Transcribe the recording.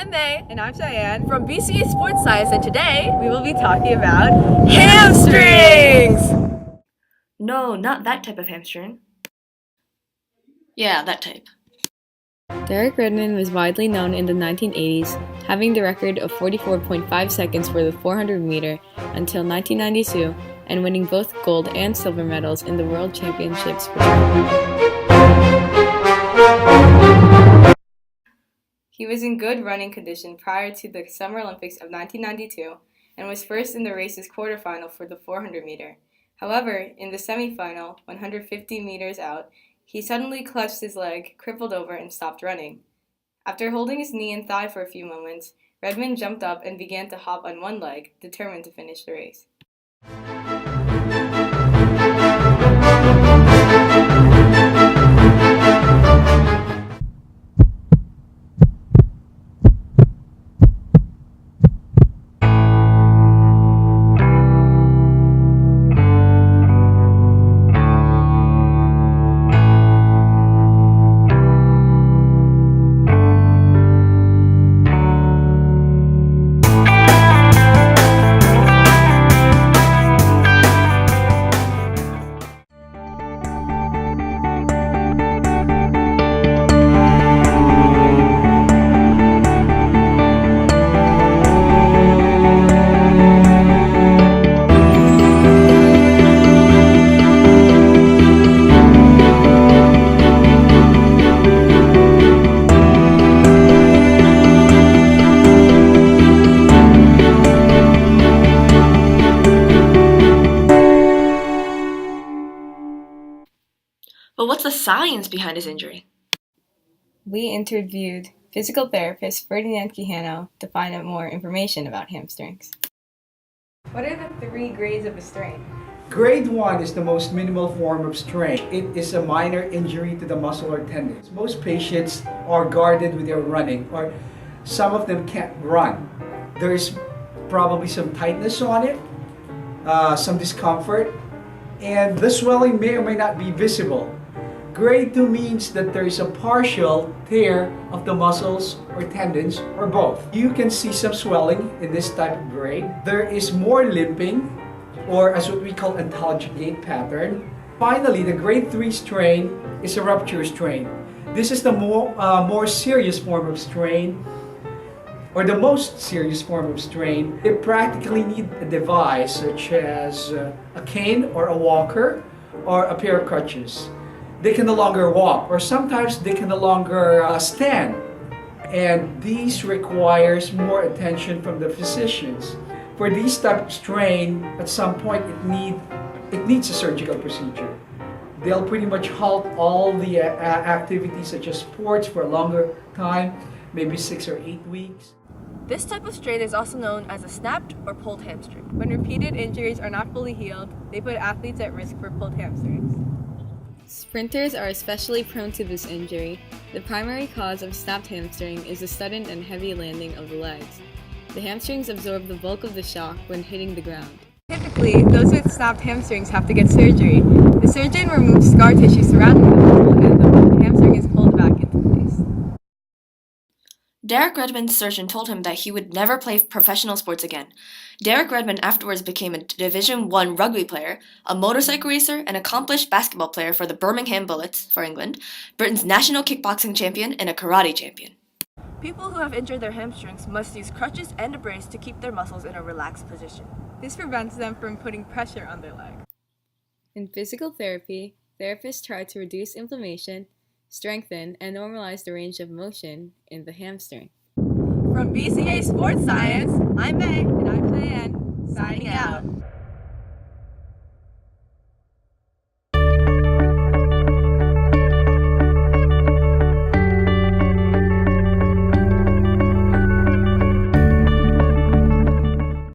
I'm May. And I'm Cheyenne from BCA Sports Science, and today we will be talking about hamstrings! No, not that type of hamstring. Yeah, that type. Derek Redmond was widely known in the 1980s, having the record of 44.5 seconds for the 400 meter until 1992 and winning both gold and silver medals in the World Championships. He was in good running condition prior to the Summer Olympics of 1992 and was first in the race's quarterfinal for the 400 meter. However, in the semifinal, 150 meters out, he suddenly clutched his leg, crippled over, and stopped running. After holding his knee and thigh for a few moments, Redmond jumped up and began to hop on one leg, determined to finish the race. But what's the science behind his injury? We interviewed physical therapist Ferdinand Quijano to find out more information about hamstrings. What are the 3 grades of a strain? Grade 1 is the most minimal form of strain. It is a minor injury to the muscle or tendons. Most patients are guarded with their running, or some of them can't run. There is probably some tightness on it, some discomfort, and the swelling may or may not be visible. Grade 2 means that there is a partial tear of the muscles or tendons or both. You can see some swelling in this type of grade. There is more limping, or as what we call antalgic gait pattern. Finally, the grade 3 strain is a rupture strain. This is the more serious form of strain, or the most serious form of strain. They practically need a device such as a cane or a walker or a pair of crutches. They can no longer walk, or sometimes they can no longer stand. And these requires more attention from the physicians. For these type of strain, at some point it needs a surgical procedure. They'll pretty much halt all the activities such as sports for a longer time, maybe 6 or 8 weeks. This type of strain is also known as a snapped or pulled hamstring. When repeated injuries are not fully healed, they put athletes at risk for pulled hamstrings. Sprinters are especially prone to this injury. The primary cause of snapped hamstring is the sudden and heavy landing of the legs. The hamstrings absorb the bulk of the shock when hitting the ground. Typically, those with snapped hamstrings have to get surgery. The surgeon removes scar tissue surrounding the muscle, and the hamstring is pulled back into place. Derek Redmond's surgeon told him that he would never play professional sports again. Derek Redmond afterwards became a Division I rugby player, a motorcycle racer, an accomplished basketball player for the Birmingham Bullets for England, Britain's national kickboxing champion, and a karate champion. People who have injured their hamstrings must use crutches and a brace to keep their muscles in a relaxed position. This prevents them from putting pressure on their leg. In physical therapy, therapists try to reduce inflammation, strengthen, and normalize the range of motion in the hamstring. From BCA Sports Science, I'm May. And I'm Cheyenne. Signing out.